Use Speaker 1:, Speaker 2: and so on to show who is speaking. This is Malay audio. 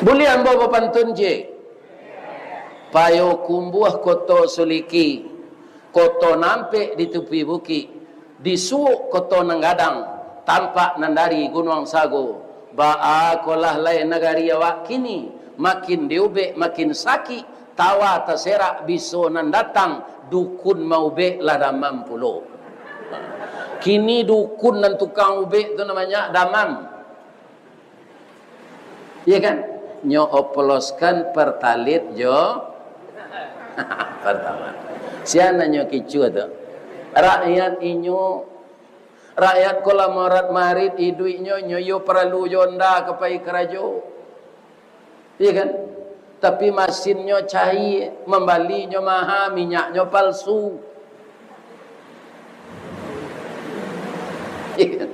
Speaker 1: Boleh ambo pantun je. Payo kumbuh koto suliki, koto nampe di tepi bukit, disuuk koto nanggadang, tampak nandari gunung sago. Ba'a kolah lain negari awak kini, makin diube makin sakit, tawa terserak biso nan datang, dukun mau be lah damam pulo. Kini dukun dan tukang ube itu namanya damam. Iya kan? Nyo oploskan pertalit jo pertama. Siapa nyo kicu tu? Rakyat inyo, rakyat kola morat marit idui nyo yo perlu jonda kepai kerajo. Iya kan? Tapi mesinnya cair, membalinya mahal, minyaknya palsu. Iya kan?